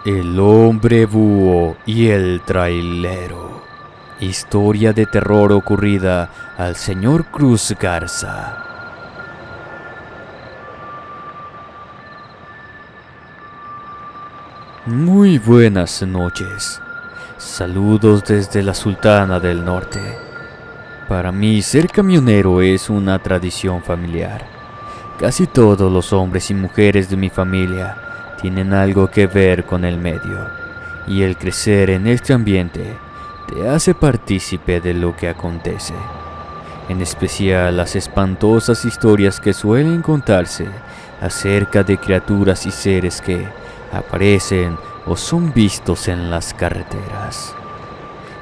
El hombre búho y el trailero. Historia de terror ocurrida al señor Cruz Garza. Muy buenas noches. Saludos desde la Sultana del Norte. Para mí, ser camionero es una tradición familiar. Casi todos los hombres y mujeres de mi familia tienen algo que ver con el medio, y el crecer en este ambiente te hace partícipe de lo que acontece, en especial las espantosas historias que suelen contarse acerca de criaturas y seres que aparecen o son vistos en las carreteras.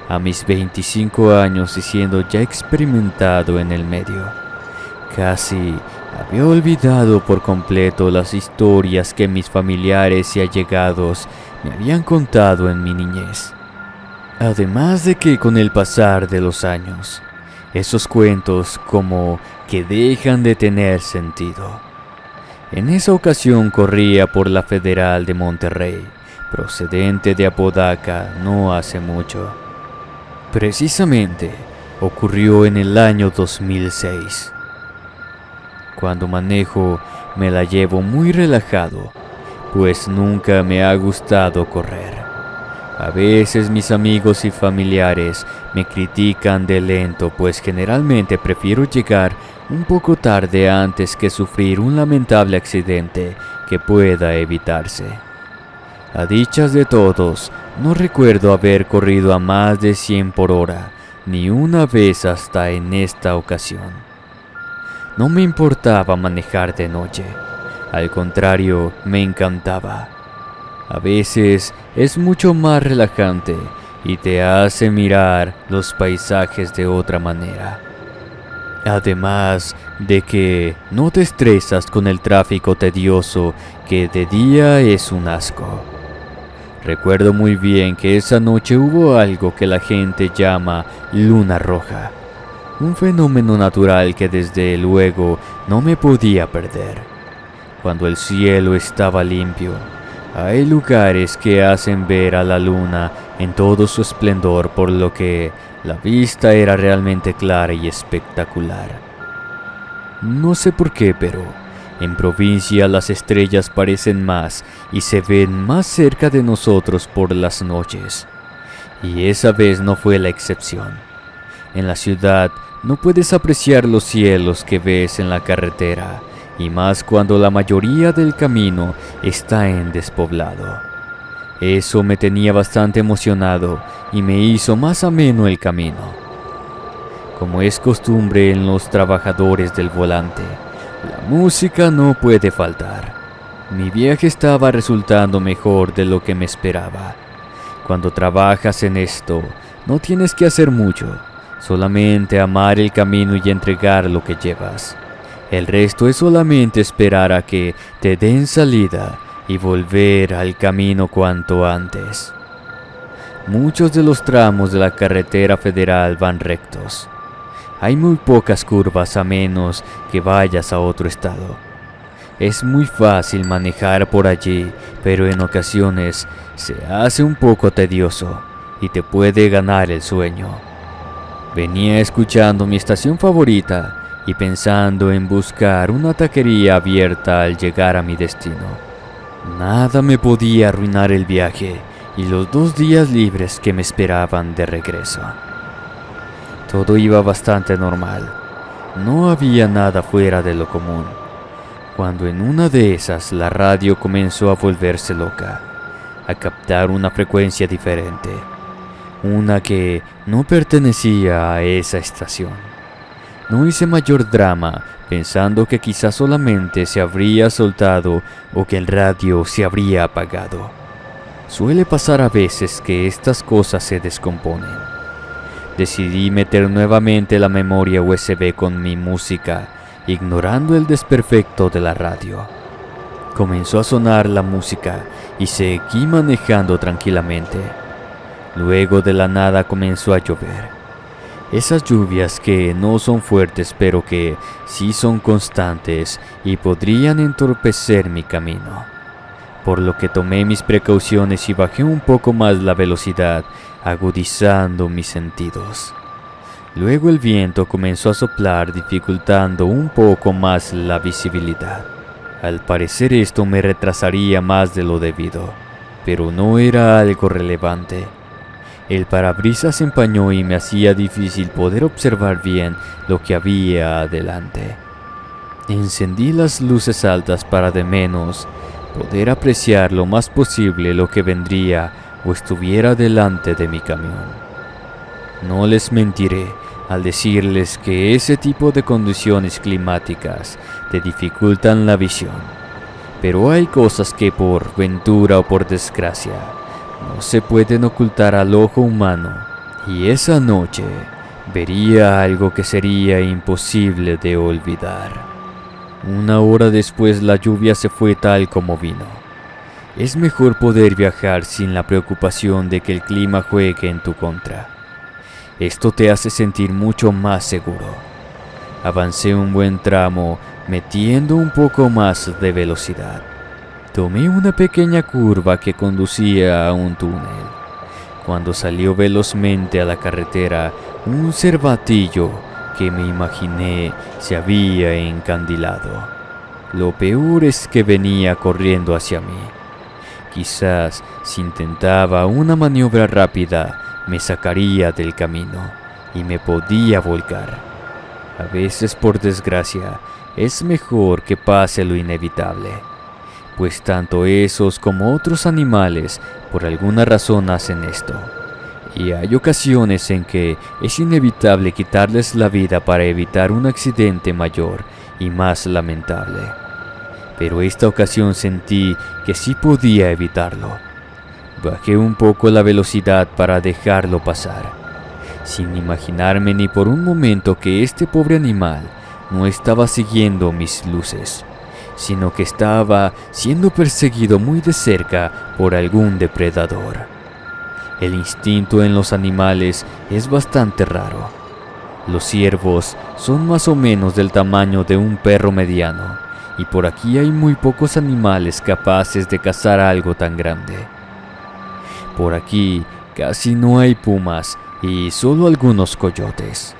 A mis 25 años y siendo ya experimentado en el medio, casi había olvidado por completo las historias que mis familiares y allegados me habían contado en mi niñez. Además de que con el pasar de los años, esos cuentos como que dejan de tener sentido. En esa ocasión corría por la Federal de Monterrey, procedente de Apodaca no hace mucho. Precisamente ocurrió en el año 2006. Cuando manejo me la llevo muy relajado, pues nunca me ha gustado correr. A veces mis amigos y familiares me critican de lento, pues generalmente prefiero llegar un poco tarde antes que sufrir un lamentable accidente que pueda evitarse. A dichas de todos, no recuerdo haber corrido a más de 100 por hora, ni una vez hasta en esta ocasión. No me importaba manejar de noche, al contrario, me encantaba. A veces es mucho más relajante y te hace mirar los paisajes de otra manera. Además de que no te estresas con el tráfico tedioso que de día es un asco. Recuerdo muy bien que esa noche hubo algo que la gente llama luna roja. Un fenómeno natural que desde luego no me podía perder. Cuando el cielo estaba limpio, hay lugares que hacen ver a la luna en todo su esplendor, por lo que la vista era realmente clara y espectacular. No sé por qué, pero en provincia las estrellas parecen más y se ven más cerca de nosotros por las noches. Y esa vez no fue la excepción. En la ciudad no puedes apreciar los cielos que ves en la carretera, y más cuando la mayoría del camino está en despoblado. Eso me tenía bastante emocionado y me hizo más ameno el camino. Como es costumbre en los trabajadores del volante, la música no puede faltar. Mi viaje estaba resultando mejor de lo que me esperaba. Cuando trabajas en esto, no tienes que hacer mucho. Solamente amar el camino y entregar lo que llevas. El resto es solamente esperar a que te den salida y volver al camino cuanto antes. Muchos de los tramos de la carretera federal van rectos. Hay muy pocas curvas a menos que vayas a otro estado. Es muy fácil manejar por allí, pero en ocasiones se hace un poco tedioso y te puede ganar el sueño. Venía escuchando mi estación favorita y pensando en buscar una taquería abierta al llegar a mi destino. Nada me podía arruinar el viaje y los 2 días libres que me esperaban de regreso. Todo iba bastante normal. No había nada fuera de lo común. Cuando en una de esas la radio comenzó a volverse loca, a captar una frecuencia diferente. Una que no pertenecía a esa estación. No hice mayor drama, pensando que quizás solamente se habría soltado o que el radio se habría apagado. Suele pasar a veces que estas cosas se descomponen. Decidí meter nuevamente la memoria USB con mi música, ignorando el desperfecto de la radio. Comenzó a sonar la música y seguí manejando tranquilamente. Luego de la nada comenzó a llover. Esas lluvias que no son fuertes pero que sí son constantes y podrían entorpecer mi camino. por lo que tomé mis precauciones y bajé un poco más la velocidad, agudizando mis sentidos. Luego el viento comenzó a soplar, dificultando un poco más la visibilidad. Al parecer esto me retrasaría más de lo debido, pero no era algo relevante. El parabrisas se empañó y me hacía difícil poder observar bien lo que había adelante. Encendí las luces altas para de menos poder apreciar lo más posible lo que vendría o estuviera delante de mi camión. No les mentiré al decirles que ese tipo de condiciones climáticas te dificultan la visión, pero hay cosas que por ventura o por desgracia no se pueden ocultar al ojo humano, y esa noche vería algo que sería imposible de olvidar. Una hora después la lluvia se fue tal como vino. Es mejor poder viajar sin la preocupación de que el clima juegue en tu contra. Esto te hace sentir mucho más seguro. Avancé un buen tramo, metiendo un poco más de velocidad. Tomé una pequeña curva que conducía a un túnel. Cuando salió velozmente a la carretera, un cervatillo que me imaginé se había encandilado. Lo peor es que venía corriendo hacia mí. Quizás si intentaba una maniobra rápida, me sacaría del camino y me podía volcar. A veces, por desgracia, es mejor que pase lo inevitable, pues tanto esos como otros animales por alguna razón hacen esto, y hay ocasiones en que es inevitable quitarles la vida para evitar un accidente mayor y más lamentable. Pero esta ocasión sentí que sí podía evitarlo. Bajé un poco la velocidad para dejarlo pasar, sin imaginarme ni por un momento que este pobre animal no estaba siguiendo mis luces, sino que estaba siendo perseguido muy de cerca por algún depredador. El instinto en los animales es bastante raro. Los ciervos son más o menos del tamaño de un perro mediano, y por aquí hay muy pocos animales capaces de cazar algo tan grande. Por aquí casi no hay pumas y solo algunos coyotes.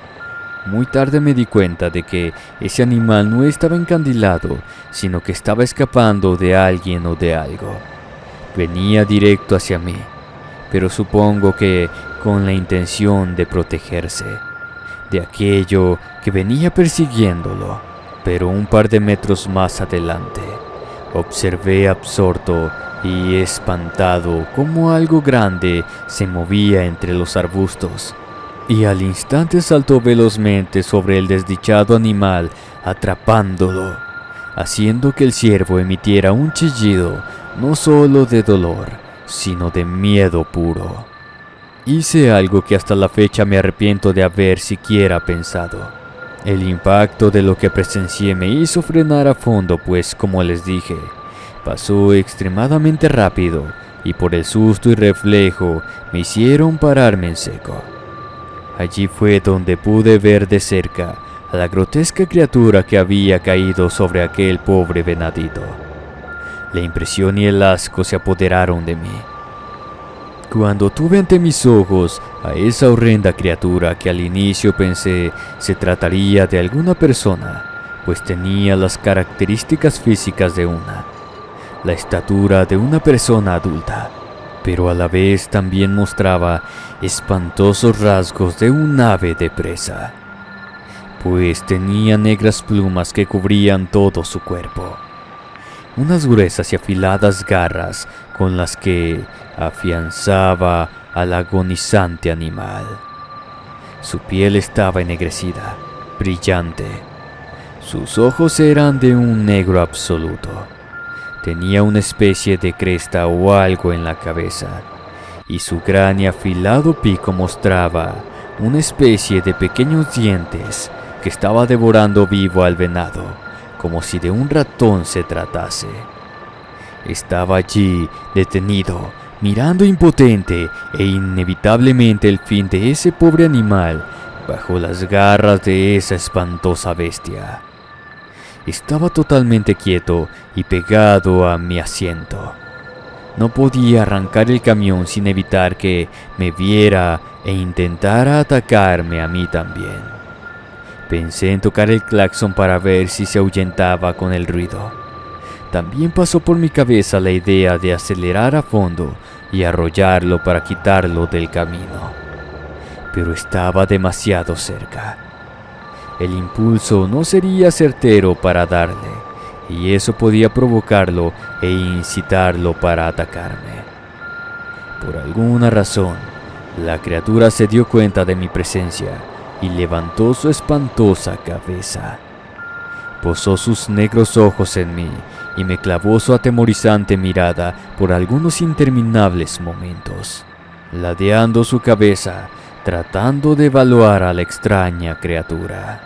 Muy tarde me di cuenta de que ese animal no estaba encandilado, sino que estaba escapando de alguien o de algo. Venía directo hacia mí, pero supongo que con la intención de protegerse de aquello que venía persiguiéndolo. Pero un par de metros más adelante, observé absorto y espantado cómo algo grande se movía entre los arbustos, y al instante saltó velozmente sobre el desdichado animal, atrapándolo, haciendo que el ciervo emitiera un chillido no solo de dolor, sino de miedo puro. Hice algo que hasta la fecha me arrepiento de haber siquiera pensado. El impacto de lo que presencié me hizo frenar a fondo, pues como les dije, pasó extremadamente rápido y por el susto y reflejo me hicieron pararme en seco. Allí fue donde pude ver de cerca a la grotesca criatura que había caído sobre aquel pobre venadito. La impresión y el asco se apoderaron de mí. Cuando tuve ante mis ojos a esa horrenda criatura que al inicio pensé se trataría de alguna persona, pues tenía las características físicas de una, la estatura de una persona adulta, pero a la vez también mostraba espantosos rasgos de un ave de presa, pues tenía negras plumas que cubrían todo su cuerpo, unas gruesas y afiladas garras con las que afianzaba al agonizante animal. Su piel estaba ennegrecida, brillante. Sus ojos eran de un negro absoluto. Tenía una especie de cresta o algo en la cabeza, y su gran y afilado pico mostraba una especie de pequeños dientes que estaba devorando vivo al venado, como si de un ratón se tratase. Estaba allí, detenido, mirando impotente e inevitablemente el fin de ese pobre animal bajo las garras de esa espantosa bestia. Estaba totalmente quieto y pegado a mi asiento. No podía arrancar el camión sin evitar que me viera e intentara atacarme a mí también. Pensé en tocar el claxon para ver si se ahuyentaba con el ruido. También pasó por mi cabeza la idea de acelerar a fondo y arrollarlo para quitarlo del camino. Pero estaba demasiado cerca. El impulso no sería certero para darle, y eso podía provocarlo e incitarlo para atacarme. Por alguna razón, la criatura se dio cuenta de mi presencia y levantó su espantosa cabeza. Posó sus negros ojos en mí y me clavó su atemorizante mirada por algunos interminables momentos, ladeando su cabeza, tratando de evaluar a la extraña criatura.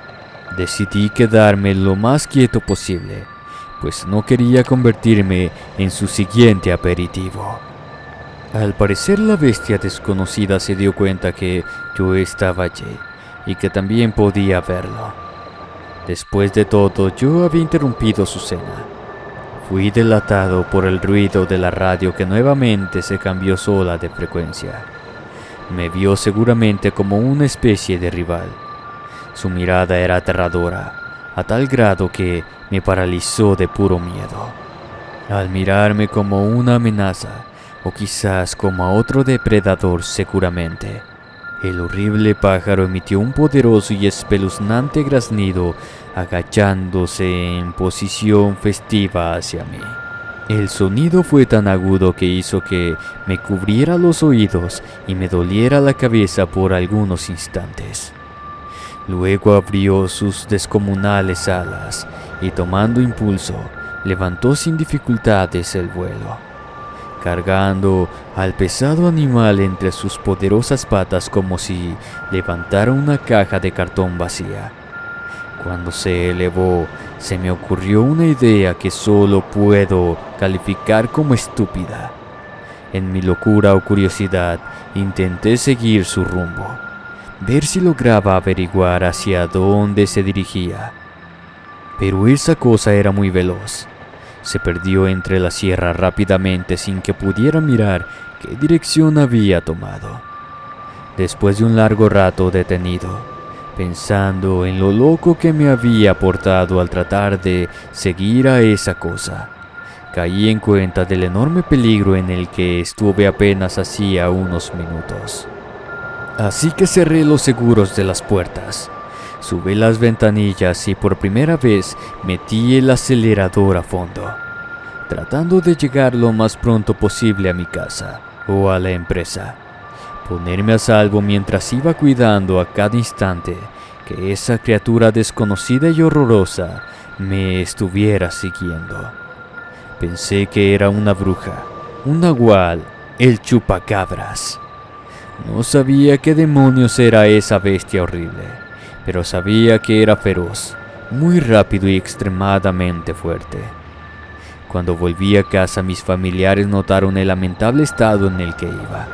Decidí quedarme lo más quieto posible, pues no quería convertirme en su siguiente aperitivo. Al parecer la bestia desconocida se dio cuenta que yo estaba allí y que también podía verlo. Después de todo, yo había interrumpido su cena. Fui delatado por el ruido de la radio que nuevamente se cambió sola de frecuencia. Me vio seguramente como una especie de rival. Su mirada era aterradora, a tal grado que me paralizó de puro miedo. Al mirarme como una amenaza, o quizás como a otro depredador seguramente, el horrible pájaro emitió un poderoso y espeluznante graznido, agachándose en posición festiva hacia mí. El sonido fue tan agudo que hizo que me cubriera los oídos y me doliera la cabeza por algunos instantes. Luego abrió sus descomunales alas y, tomando impulso, levantó sin dificultades el vuelo, cargando al pesado animal entre sus poderosas patas como si levantara una caja de cartón vacía. Cuando se elevó, se me ocurrió una idea que solo puedo calificar como estúpida. En mi locura o curiosidad, intenté seguir su rumbo, ver si lograba averiguar hacia dónde se dirigía. Pero esa cosa era muy veloz. Se perdió entre la sierra rápidamente sin que pudiera mirar qué dirección había tomado. Después de un largo rato detenido, pensando en lo loco que me había portado al tratar de seguir a esa cosa, caí en cuenta del enorme peligro en el que estuve apenas hacía unos minutos. Así que cerré los seguros de las puertas, subí las ventanillas y por primera vez metí el acelerador a fondo, tratando de llegar lo más pronto posible a mi casa o a la empresa. Ponerme a salvo mientras iba cuidando a cada instante que esa criatura desconocida y horrorosa me estuviera siguiendo. Pensé que era una bruja, un nahual, el chupacabras. No sabía qué demonios era esa bestia horrible, pero sabía que era feroz, muy rápido y extremadamente fuerte. Cuando volví a casa, mis familiares notaron el lamentable estado en el que iba.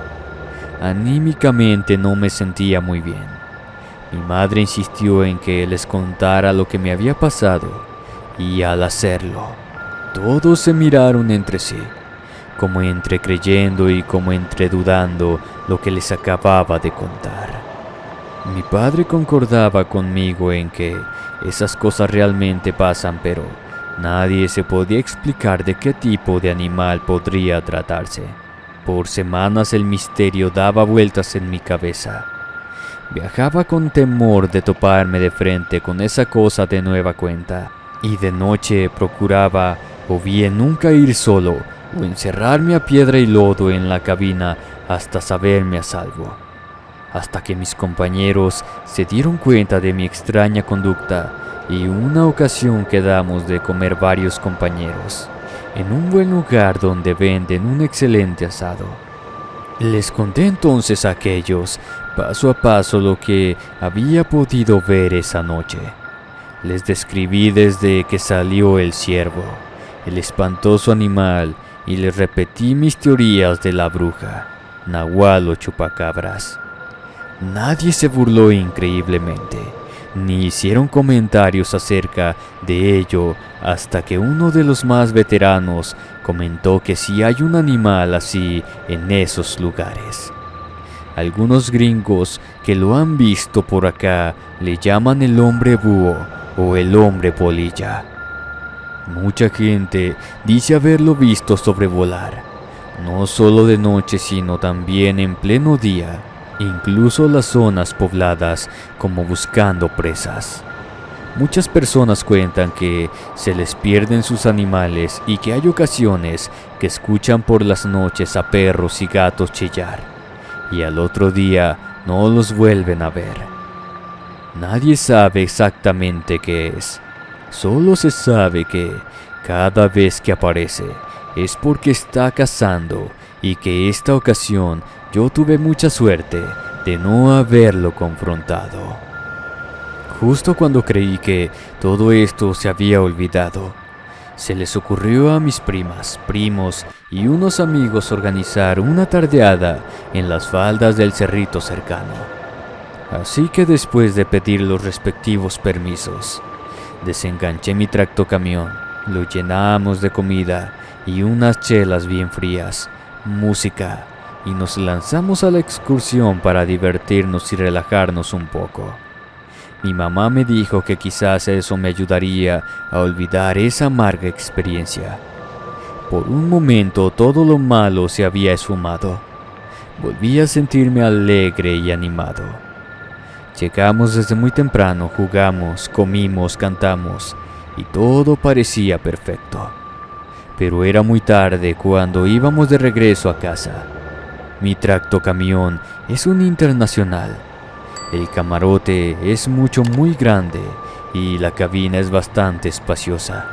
Anímicamente no me sentía muy bien. Mi madre insistió en que les contara lo que me había pasado, y al hacerlo, todos se miraron entre sí, como entre creyendo y como entre dudando lo que les acababa de contar. Mi padre concordaba conmigo en que esas cosas realmente pasan, pero nadie se podía explicar de qué tipo de animal podría tratarse. Por semanas el misterio daba vueltas en mi cabeza. Viajaba con temor de toparme de frente con esa cosa de nueva cuenta, y de noche procuraba o bien nunca ir solo o encerrarme a piedra y lodo en la cabina hasta saberme a salvo. Hasta que mis compañeros se dieron cuenta de mi extraña conducta y una ocasión quedamos de comer varios compañeros en un buen lugar donde venden un excelente asado. Les conté entonces a aquellos, paso a paso, lo que había podido ver esa noche. Les describí desde que salió el ciervo, el espantoso animal, y les repetí mis teorías de la bruja, nahual o chupacabras. Nadie se burló increíblemente. ni hicieron comentarios acerca de ello hasta que uno de los más veteranos comentó que si hay un animal así en esos lugares. Algunos gringos que lo han visto por acá le llaman el hombre búho o el hombre polilla. Mucha gente dice haberlo visto sobrevolar, no solo de noche sino también en pleno día, incluso las zonas pobladas como buscando presas. Muchas personas cuentan que se les pierden sus animales y que hay ocasiones que escuchan por las noches a perros y gatos chillar, y al otro día no los vuelven a ver. Nadie sabe exactamente qué es, solo se sabe que cada vez que aparece es porque está cazando y que esta ocasión yo tuve mucha suerte de no haberlo confrontado. Justo cuando creí que todo esto se había olvidado, se les ocurrió a mis primas, primos y unos amigos organizar una tardeada en las faldas del cerrito cercano. Así que después de pedir los respectivos permisos, desenganché mi tractocamión, lo llenamos de comida y unas chelas bien frías, música, y nos lanzamos a la excursión para divertirnos y relajarnos un poco. Mi mamá me dijo que quizás eso me ayudaría a olvidar esa amarga experiencia. Por un momento todo lo malo se había esfumado. Volví a sentirme alegre y animado. Llegamos desde muy temprano, jugamos, comimos, cantamos y todo parecía perfecto. Pero era muy tarde cuando íbamos de regreso a casa. Mi tractocamión es un internacional. El camarote es muy grande y la cabina es bastante espaciosa,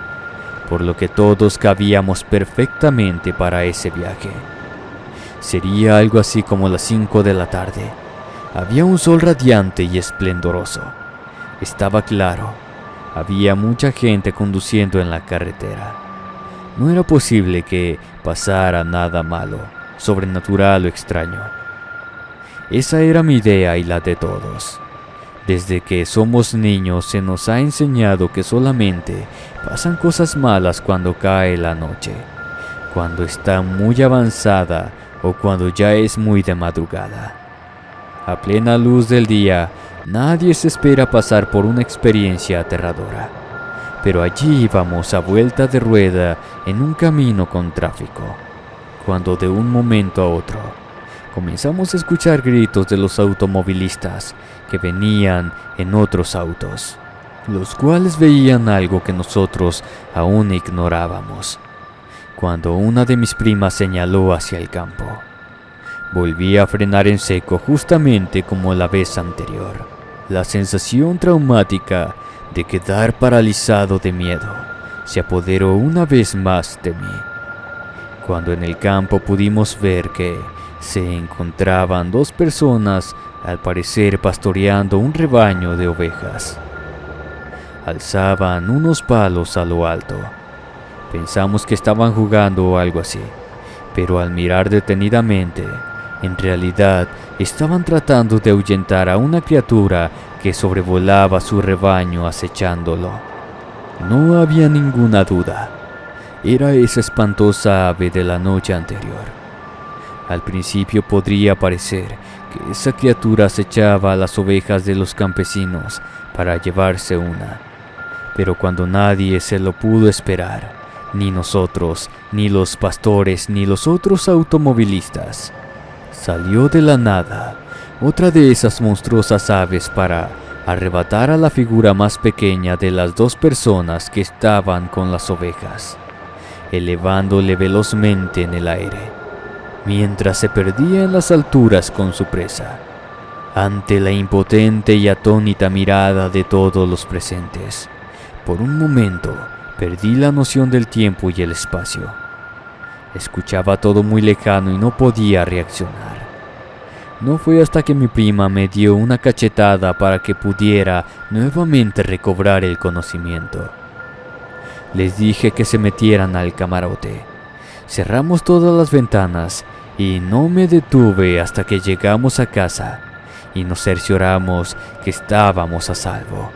por lo que todos cabíamos perfectamente para ese viaje. Sería algo así como las 5 de la tarde. Había un sol radiante y esplendoroso. Estaba claro. Había mucha gente conduciendo en la carretera. No era posible que pasara nada malo, sobrenatural o extraño. Esa era mi idea y la de todos. Desde que somos niños se nos ha enseñado que solamente pasan cosas malas cuando cae la noche, cuando está muy avanzada o cuando ya es muy de madrugada. A plena luz del día, nadie se espera pasar por una experiencia aterradora. Pero allí íbamos a vuelta de rueda en un camino con tráfico, cuando de un momento a otro comenzamos a escuchar gritos de los automovilistas que venían en otros autos, los cuales veían algo que nosotros aún ignorábamos. Cuando una de mis primas señaló hacia el campo, volví a frenar en seco justamente como la vez anterior. La sensación traumática de quedar paralizado de miedo se apoderó una vez más de mí, cuando en el campo pudimos ver que se encontraban dos personas, al parecer pastoreando un rebaño de ovejas. Alzaban unos palos a lo alto. Pensamos que estaban jugando o algo así, pero al mirar detenidamente, en realidad estaban tratando de ahuyentar a una criatura que sobrevolaba su rebaño acechándolo. No había ninguna duda. Era esa espantosa ave de la noche anterior. Al principio podría parecer que esa criatura acechaba a las ovejas de los campesinos para llevarse una, pero cuando nadie se lo pudo esperar, ni nosotros, ni los pastores, ni los otros automovilistas, salió de la nada otra de esas monstruosas aves para arrebatar a la figura más pequeña de las dos personas que estaban con las ovejas, elevándole velozmente en el aire, mientras se perdía en las alturas con su presa. Ante la impotente y atónita mirada de todos los presentes, por un momento perdí la noción del tiempo y el espacio. Escuchaba todo muy lejano y no podía reaccionar. No fue hasta que mi prima me dio una cachetada para que pudiera nuevamente recobrar el conocimiento. Les dije que se metieran al camarote. Cerramos todas las ventanas y no me detuve hasta que llegamos a casa y nos cercioramos que estábamos a salvo.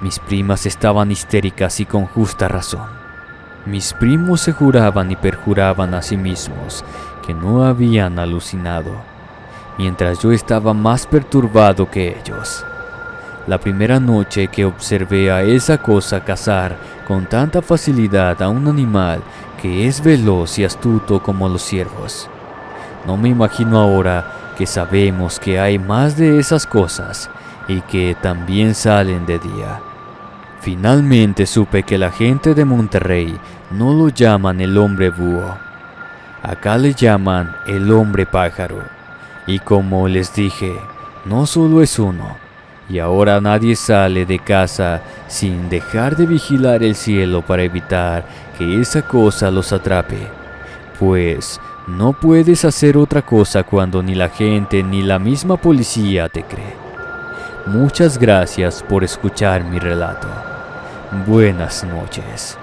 Mis primas estaban histéricas y con justa razón. Mis primos se juraban y perjuraban a sí mismos que no habían alucinado, mientras yo estaba más perturbado que ellos. La primera noche que observé a esa cosa cazar con tanta facilidad a un animal que es veloz y astuto como los ciervos. No me imagino ahora que sabemos que hay más de esas cosas y que también salen de día. Finalmente supe que la gente de Monterrey no lo llaman el hombre búho. Acá le llaman el hombre pájaro. Y como les dije, no solo es uno. Y ahora nadie sale de casa sin dejar de vigilar el cielo para evitar que esa cosa los atrape. Pues no puedes hacer otra cosa cuando ni la gente ni la misma policía te cree. Muchas gracias por escuchar mi relato. Buenas noches.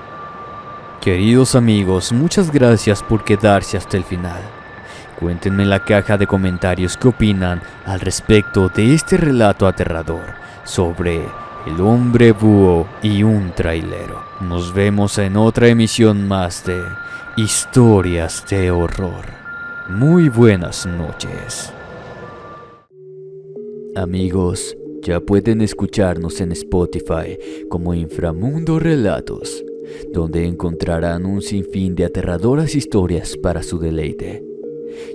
Queridos amigos, muchas gracias por quedarse hasta el final. Cuéntenme en la caja de comentarios qué opinan al respecto de este relato aterrador sobre el hombre búho y un trailero. Nos vemos en otra emisión más de Historias de Horror. Muy buenas noches. Amigos, ya pueden escucharnos en Spotify como Inframundo Relatos, donde encontrarán un sinfín de aterradoras historias para su deleite,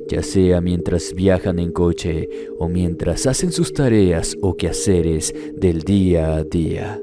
ya sea mientras viajan en coche o mientras hacen sus tareas o quehaceres del día a día.